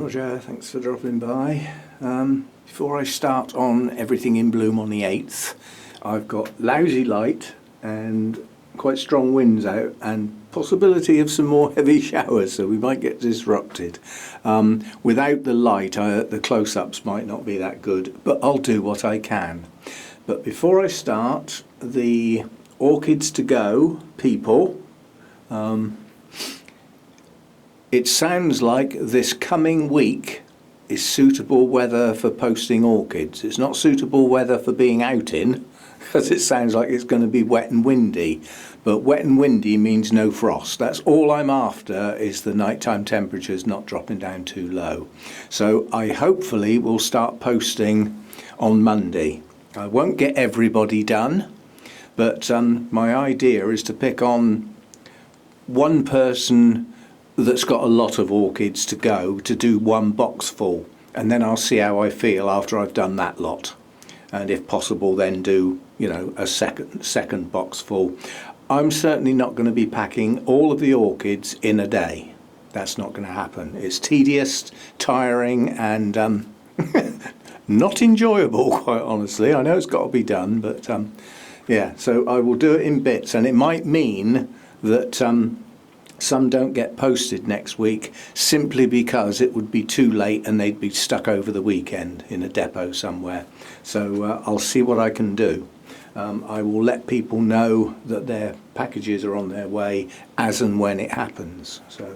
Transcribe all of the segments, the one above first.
Roger, thanks for dropping by. Before I start on everything in bloom on the 8th, I've got lousy light and quite strong winds out and possibility of some more heavy showers, so we might get disrupted. Without the light, the close-ups might not be that good, but I'll do what I can. But before I start, the Orchids to go people, it sounds like this coming week is suitable weather for posting orchids. It's not suitable weather for being out in, because it sounds like it's going to be wet and windy. But wet and windy means no frost. That's all I'm after, is the nighttime temperatures not dropping down too low. So I hopefully will start posting on Monday. I won't get everybody done, but my idea is to pick on one person that's got a lot of orchids to go to do one box full, and then I'll see how I feel after I've done that lot, and if possible then do, you know, a second box full. I'm certainly not going to be packing all of the orchids in a day. That's not going to happen. It's tedious, tiring, and not enjoyable, quite honestly. I know it's got to be done, but yeah, so I will do it in bits, and it might mean that some don't get posted next week simply because it would be too late and they'd be stuck over the weekend in a depot somewhere. So I'll see what I can do. I will let people know that their packages are on their way as and when it happens. So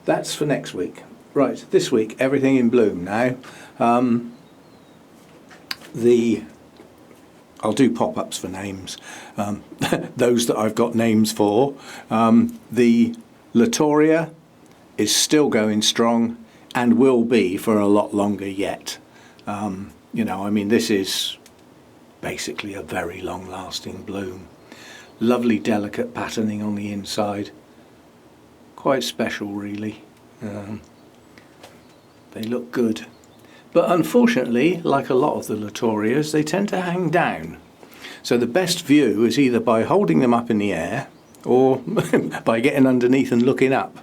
that's for next week. Right, this week, everything in bloom now. I'll do pop-ups for names, those that I've got names for. The Latoria is still going strong and will be for a lot longer yet. You know, I mean, this is basically a very long-lasting bloom. Lovely delicate patterning on the inside. Quite special, really. They look good. But unfortunately, like a lot of the Latorias, they tend to hang down. So the best view is either by holding them up in the air or by getting underneath and looking up.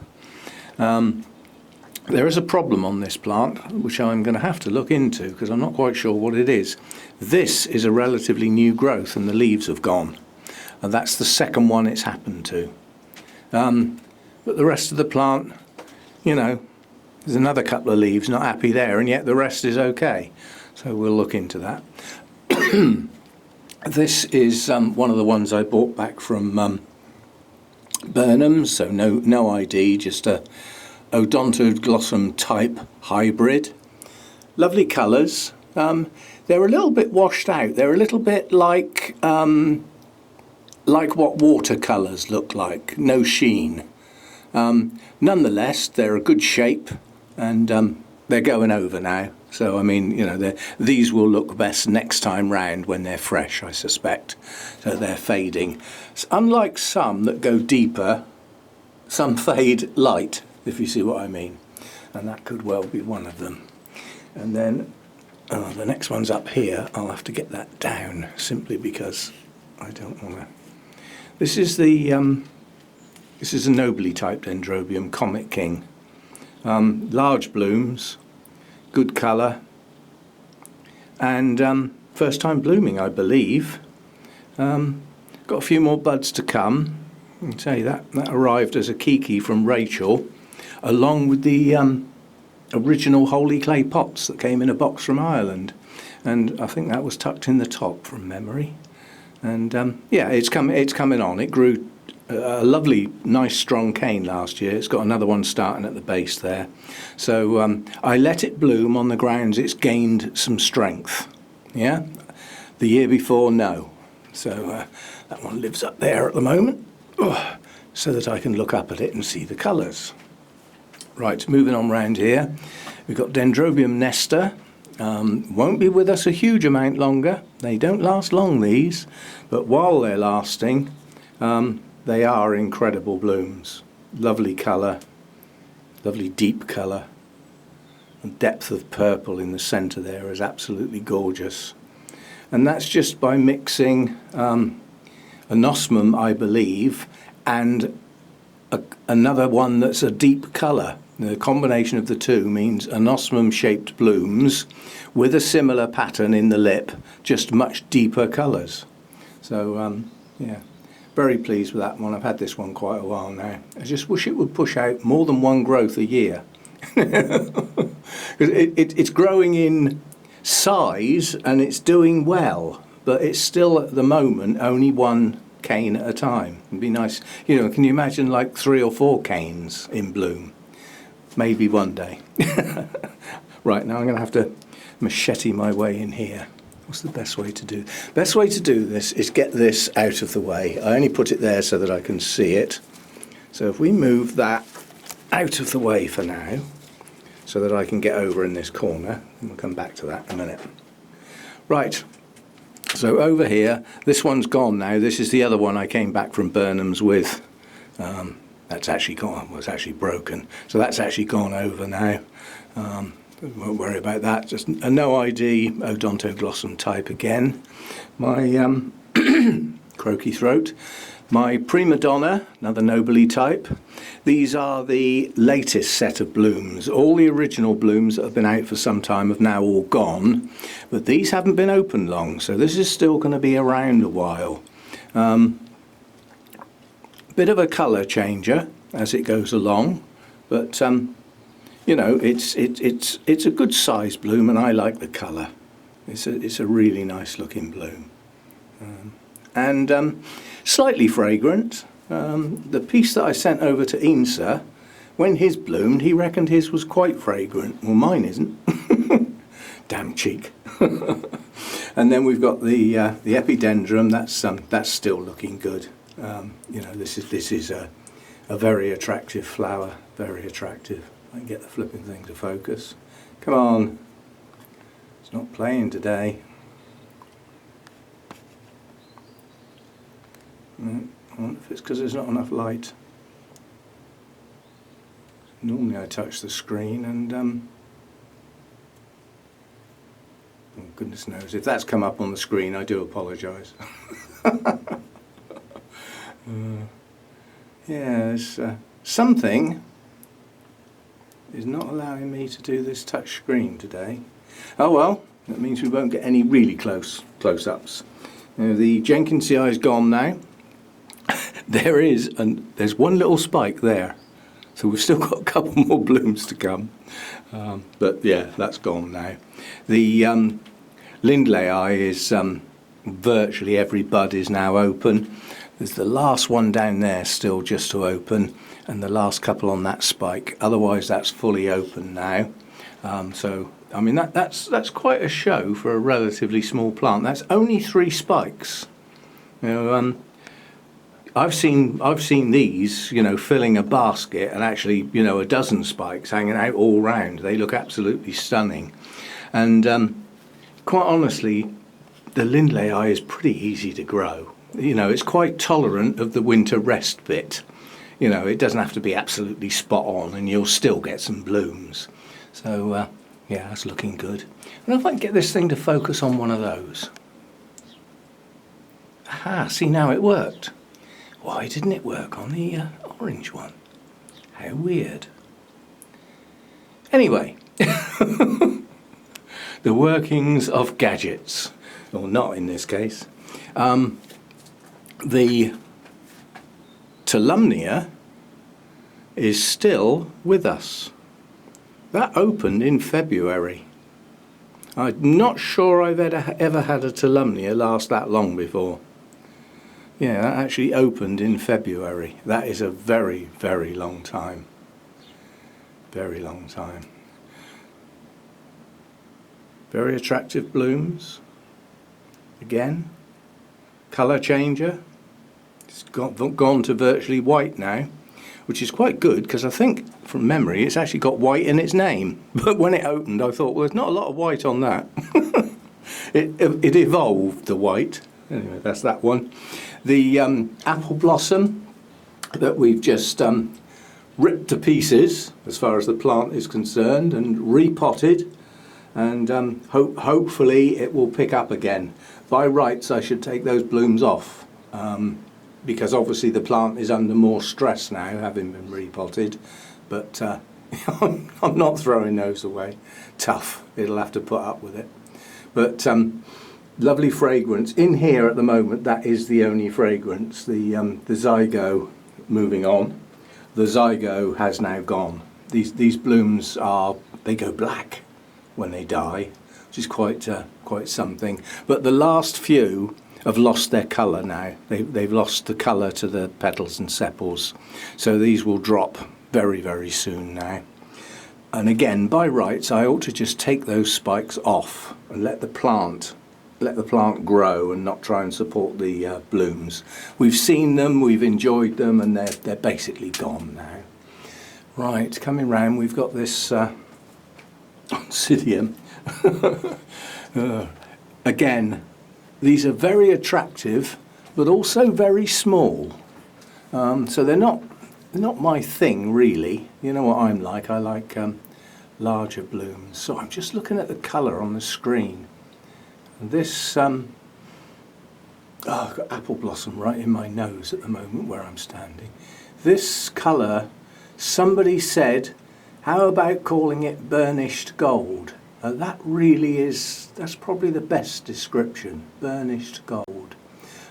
There is a problem on this plant, which I'm going to have to look into because I'm not quite sure what it is. This is a relatively new growth and the leaves have gone. And that's the second one it's happened to. But the rest of the plant, you know, there's another couple of leaves not happy there, and yet the rest is okay. So we'll look into that. This is one of the ones I bought back from Burnham's, so no ID, just a Odontoglossum type hybrid. Lovely colours. They're a little bit washed out. They're a little bit like what watercolours look like, no sheen. Nonetheless, they're a good shape. And they're going over now. So, I mean, you know, these will look best next time round when they're fresh, I suspect. So they're fading. So unlike some that go deeper, some fade light, if you see what I mean. And that could well be one of them. And then the next one's up here. I'll have to get that down simply because I don't want to. This is a nobly typed Dendrobium Comet King. Large blooms, good colour, and first time blooming, I believe. Got a few more buds to come. I can tell you that arrived as a kiki from Rachel, along with the original holy clay pots that came in a box from Ireland, and I think that was tucked in the top from memory. And yeah, it's coming on. It grew a lovely, nice, strong cane last year. It's got another one starting at the base there. So I let it bloom on the grounds it's gained some strength. Yeah? The year before, no. So that one lives up there at the moment, so that I can look up at it and see the colours. Right, moving on round here. We've got Dendrobium Nestor. Won't be with us a huge amount longer. They don't last long, these. But while they're lasting, they are incredible blooms. Lovely colour, lovely deep colour. And depth of purple in the centre there is absolutely gorgeous. And that's just by mixing anosmum, I believe, and another one that's a deep colour. The combination of the two means anosmium-shaped blooms with a similar pattern in the lip, just much deeper colours. So, yeah, very pleased with that one. I've had this one quite a while now. I just wish it would push out more than one growth a year. It's growing in size and it's doing well, but it's still at the moment only one cane at a time. It'd be nice, you know, can you imagine like 3 or 4 canes in bloom? Maybe one day. Right, now I'm going to have to machete my way in here. What's the best way to do? Best way to do this is get this out of the way. I only put it there so that I can see it. So if we move that out of the way for now, so that I can get over in this corner, and we'll come back to that in a minute. Right, so over here, this one's gone now. This is the other one I came back from Burnham's with. That's actually gone, well, it's actually broken. So that's actually gone over now. Won't worry about that. Just a no ID Odontoglossum type again. My croaky throat. My Prima Donna, another Nobile type. These are the latest set of blooms. All the original blooms that have been out for some time have now all gone, but these haven't been open long, so this is still going to be around a while. Bit of a colour changer as it goes along, but you know, it's a good size bloom, and I like the colour. It's a really nice looking bloom, and slightly fragrant. The piece that I sent over to Insa, when his bloomed, he reckoned his was quite fragrant. Well, mine isn't. Damn cheek. And then we've got the epidendrum. That's still looking good. You know, this is a very attractive flower. Very attractive. I can get the flipping thing to focus. Come on. It's not playing today. I wonder if it's because there's not enough light. Normally I touch the screen and oh goodness knows, if that's come up on the screen I do apologise. Yeah, something is not allowing me to do this touch screen today. Oh well, that means we won't get any really close-ups. The Jenkinsii is gone now. There's one little spike there, so we've still got a couple more blooms to come. But yeah, that's gone now. The Lindleyi is virtually every bud is now open. There's the last one down there still just to open, and the last couple on that spike. Otherwise, that's fully open now. So I mean that's quite a show for a relatively small plant. That's only 3 spikes. You know, I've seen these, you know, filling a basket, and actually, you know, a dozen spikes hanging out all round. They look absolutely stunning, and quite honestly, the Lindleyi is pretty easy to grow. You know, it's quite tolerant of the winter rest bit. You know, it doesn't have to be absolutely spot on, and you'll still get some blooms. So yeah, that's looking good. I wonder if I can get this thing to focus on one of those. Aha! See, now it worked. Why didn't it work on the orange one? How weird. Anyway, the workings of gadgets, or not in this case. The Tolumnia is still with us. That opened in February. I'm not sure I've ever had a Tolumnia last that long before. Yeah, that actually opened in February. That is a very, very long time. Very long time. Very attractive blooms. Again, colour changer. It's gone to virtually white now, which is quite good because I think, from memory, it's actually got white in its name. But when it opened, I thought, well, there's not a lot of white on that. It evolved, the white. Anyway, that's that one. The apple blossom that we've just ripped to pieces, as far as the plant is concerned, and repotted, and hopefully it will pick up again. By rights, I should take those blooms off, because obviously the plant is under more stress now, having been repotted. But I'm not throwing those away. Tough, it'll have to put up with it. But lovely fragrance. In here at the moment, that is the only fragrance. The Zygo, moving on, the Zygo has now gone. These blooms they go black when they die, which is quite something. But the last few have lost their colour now. They've lost the colour to the petals and sepals. So these will drop very, very soon now. And again, by rights, I ought to just take those spikes off and let the plant grow and not try and support the blooms. We've seen them, we've enjoyed them, and they're basically gone now. Right, coming round, we've got this Oncidium. Again, these are very attractive, but also very small. So they're not my thing, really. You know what I'm like. I like larger blooms. So I'm just looking at the colour on the screen. And this, I've got apple blossom right in my nose at the moment where I'm standing. This colour, somebody said, how about calling it burnished gold? That really is, that's probably the best description, burnished gold.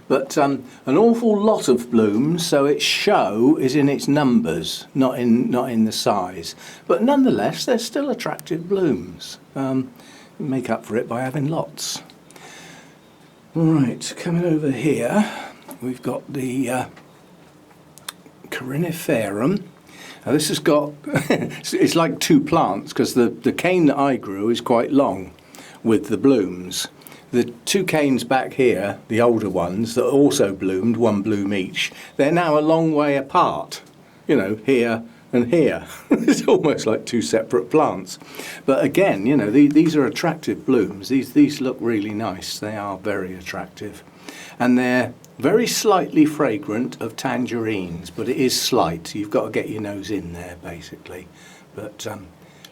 But an awful lot of blooms, so its show is in its numbers, not in the size. But nonetheless, they're still attractive blooms. Make up for it by having lots. Right, coming over here, we've got the Coriniferum. Now this has got, it's like two plants, because the cane that I grew is quite long with the blooms. The two canes back here, the older ones that also bloomed, one bloom each, they're now a long way apart, you know, here and here. It's almost like two separate plants. But again, you know, these are attractive blooms. These look really nice. They are very attractive. And they're very slightly fragrant of tangerines, but it is slight. You've got to get your nose in there, basically. But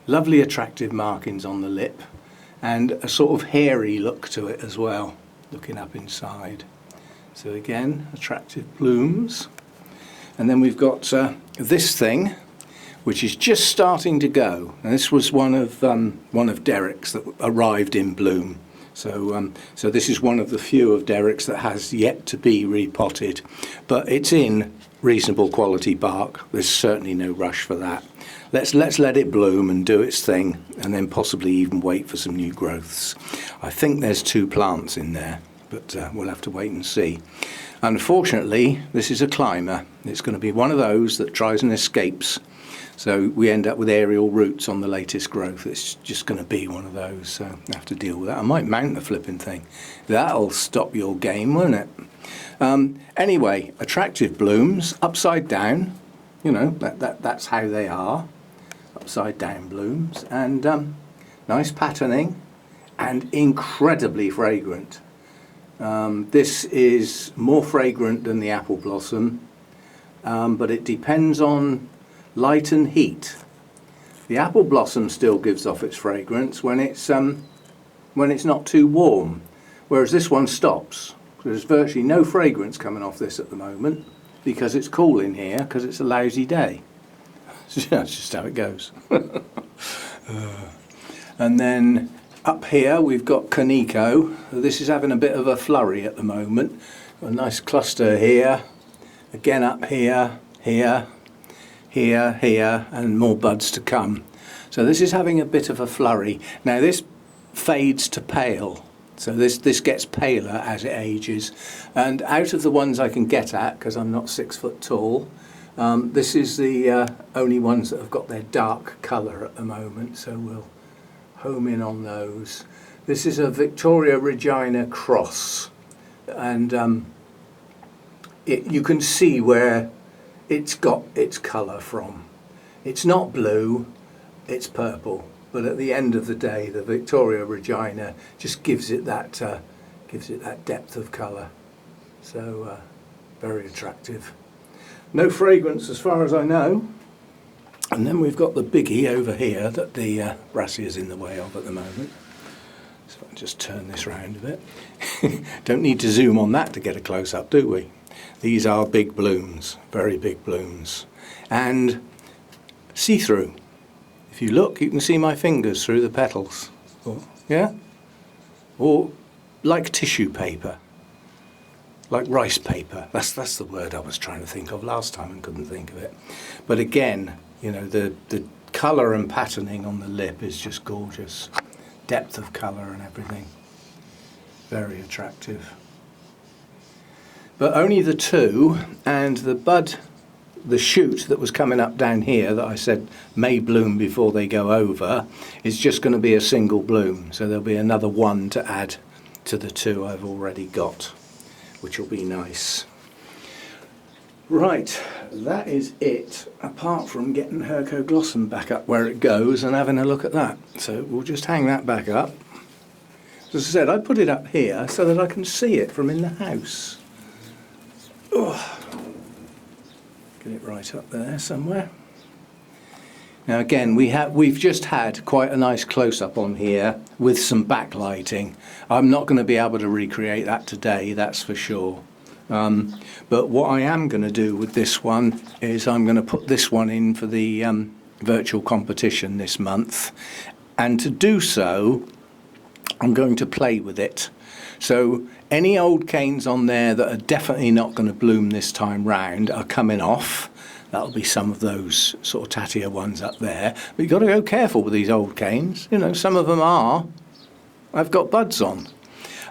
lovely attractive markings on the lip, and a sort of hairy look to it as well, looking up inside. So again, attractive blooms. And then we've got this thing, which is just starting to go. And this was one of Derek's that arrived in bloom. So this is one of the few of Derek's that has yet to be repotted, but it's in reasonable quality bark. There's certainly no rush for that. Let's let it bloom and do its thing, and then possibly even wait for some new growths. I think there's two plants in there, but we'll have to wait and see. Unfortunately, this is a climber. It's going to be one of those that tries and escapes. So we end up with aerial roots on the latest growth. It's just going to be one of those, so I have to deal with that. I might mount the flipping thing. That'll stop your game, won't it? Anyway, attractive blooms, upside down. You know, that's how they are. Upside down blooms, and nice patterning, and incredibly fragrant. This is more fragrant than the apple blossom, but it depends on light and heat. The apple blossom still gives off its fragrance when it's not too warm, whereas this one stops. There's virtually no fragrance coming off this at the moment because it's cool in here because it's a lousy day. That's just how it goes. And then up here we've got Kaneko. This is having a bit of a flurry at the moment. Got a nice cluster here, again up here, here, here, here, and more buds to come. So this is having a bit of a flurry. Now this fades to pale, so this gets paler as it ages. And out of the ones I can get at, because I'm not 6 foot tall, this is the only ones that have got their dark colour at the moment, so we'll home in on those. This is a Victoria Regina cross, and you can see where it's got its colour from. It's not blue, it's purple, but at the end of the day the Victoria Regina just gives it that depth of colour. So very attractive. No fragrance as far as I know. And then we've got the biggie over here that the brassica is in the way of at the moment. So I'll just turn this round a bit. Don't need to zoom on that to get a close-up, do we? These are big blooms, very big blooms. And see-through. If you look, you can see my fingers through the petals. Yeah? Or like tissue paper. Like rice paper. That's the word I was trying to think of last time and couldn't think of it. But again, you know, the colour and patterning on the lip is just gorgeous. Depth of colour and everything. Very attractive. But only the two, and the bud, the shoot that was coming up down here that I said may bloom before they go over, is just going to be a single bloom. So there'll be another one to add to the two I've already got, which will be nice. Right, that is it, apart from getting Hercoglossum back up where it goes and having a look at that. So we'll just hang that back up. As I said, I put it up here so that I can see it from in the house. Oh. Get it right up there somewhere. Now again, we've just had quite a nice close-up on here with some backlighting. I'm not going to be able to recreate that today, that's for sure. But what I am going to do with this one is I'm going to put this one in for the virtual competition this month. And to do so, I'm going to play with it. So any old canes on there that are definitely not going to bloom this time round are coming off. That'll be some of those sort of tattier ones up there. But you've got to go careful with these old canes. You know, some of them are. I've got buds on.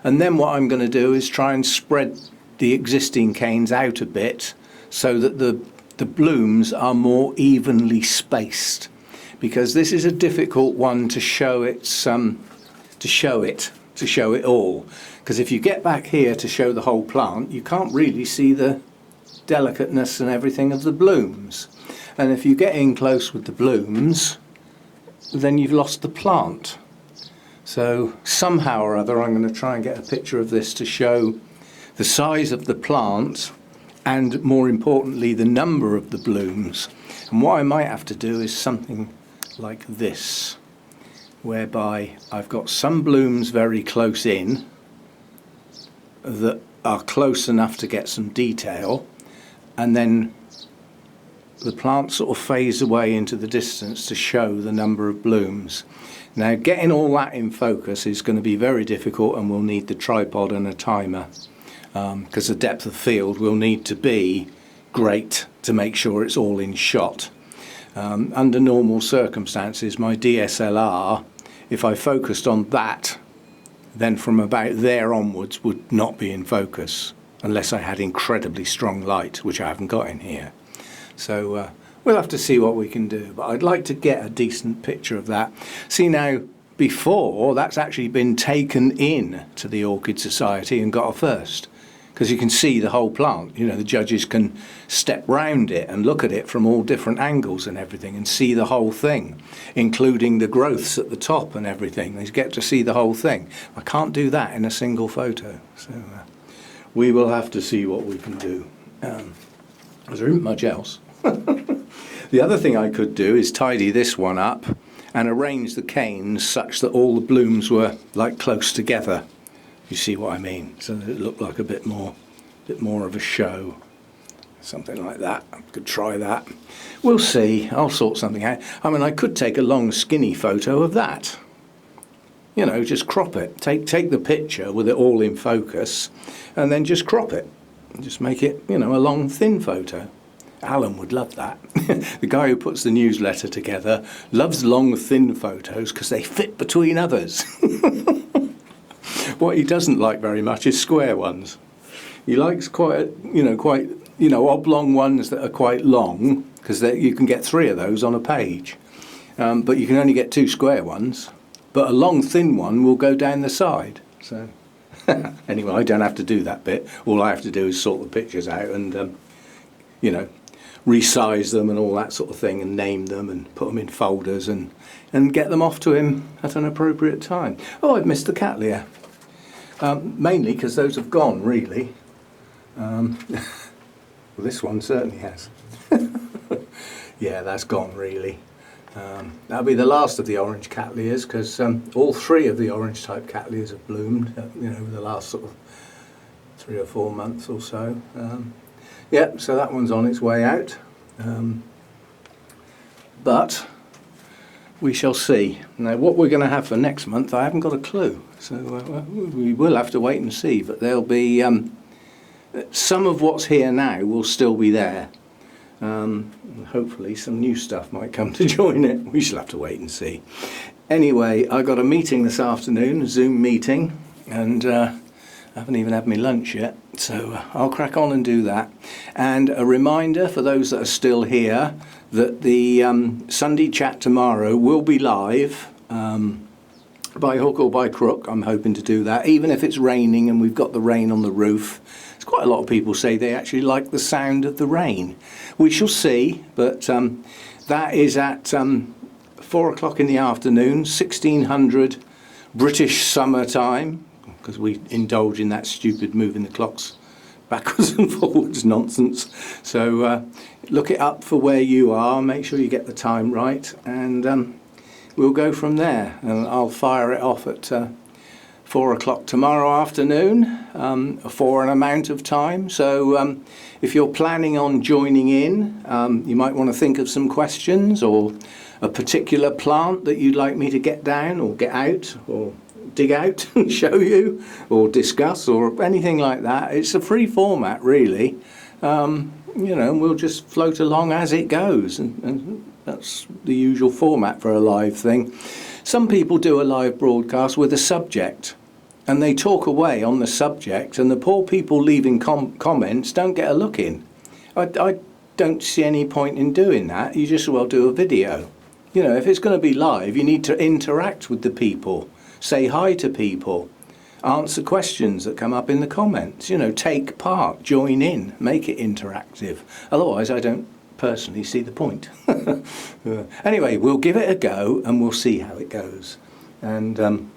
And then what I'm going to do is try and spread the existing canes out a bit so that the blooms are more evenly spaced. Because this is a difficult one to show its to show it all. Because if you get back here to show the whole plant, you can't really see the delicateness and everything of the blooms. And if you get in close with the blooms, then you've lost the plant. So somehow or other I'm going to try and get a picture of this to show the size of the plant and, more importantly, the number of the blooms. And what I might have to do is something like this, whereby I've got some blooms very close in that are close enough to get some detail, and then the plant sort of fades away into the distance to show the number of blooms. Now getting all that in focus is going to be very difficult, and we'll need the tripod and a timer, because the depth of field will need to be great to make sure it's all in shot. Under normal circumstances, my DSLR, if I focused on that, then from about there onwards would not be in focus unless I had incredibly strong light, which I haven't got in here. So we'll have to see what we can do, but I'd like to get a decent picture of that. See, now before, that's actually been taken in to the Orchid Society and got a first, because you can see the whole plant. You know, the judges can step round it and look at it from all different angles and everything and see the whole thing, including the growths at the top and everything. They get to see the whole thing. I can't do that in a single photo, so we will have to see what we can do. There isn't much else. The other thing I could do is tidy this one up and arrange the canes such that all the blooms were like close together. You see what I mean? So that it looked like a bit more of a show. Something like that. I could try that. We'll see. I'll sort something out. I mean, I could take a long skinny photo of that. You know, just crop it. Take the picture with it all in focus and then just crop it. And just make it, you know, a long thin photo. Alan would love that. The guy who puts the newsletter together loves long thin photos because they fit between others. What he doesn't like very much is square ones. He likes quite oblong ones that are quite long, because you can get 3 of those on a page. But you can only get 2 square ones. But a long thin one will go down the side. So anyway, I don't have to do that bit. All I have to do is sort the pictures out and resize them and all that sort of thing, and name them and put them in folders and get them off to him at an appropriate time. Oh, I've missed the cattleya. Mainly because those have gone, really. Well, this one certainly has. Yeah, that's gone, really. That'll be the last of the orange cattleyas, because all 3 of the orange type cattleyas have bloomed over the last sort of 3 or 4 months or so. Yeah, so that one's on its way out. But we shall see. Now, what we're going to have for next month, I haven't got a clue. So we will have to wait and see. But there'll be some of what's here now will still be there. Hopefully some new stuff might come to join it. We shall have to wait and see. Anyway, I got a meeting this afternoon, a Zoom meeting, and I haven't even had my lunch yet, so I'll crack on and do that. And a reminder for those that are still here that the Sunday chat tomorrow will be live, by hook or by crook. I'm hoping to do that, even if it's raining and we've got the rain on the roof. There's quite a lot of people say they actually like the sound of the rain. We shall see, but that is at 4 o'clock in the afternoon, 1600 British summer time, because we indulge in that stupid moving the clocks backwards and forwards nonsense. So look it up for where you are, make sure you get the time right, and we'll go from there. And I'll fire it off at 4 o'clock tomorrow afternoon for an amount of time. So if you're planning on joining in, you might want to think of some questions or a particular plant that you'd like me to get down or get out or dig out and show you or discuss or anything like that. It's a free format, really. You know, we'll just float along as it goes, and that's the usual format for a live thing. Some people do a live broadcast with a subject and they talk away on the subject, and the poor people leaving comments don't get a look in. I don't see any point in doing that. You just as well do a video. You know, if it's going to be live, you need to interact with the people, say hi to people, answer questions that come up in the comments, you know, take part, join in, make it interactive. Otherwise, I don't personally see the point. Anyway, we'll give it a go and we'll see how it goes. And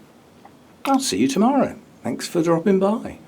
I'll see you tomorrow. Thanks for dropping by.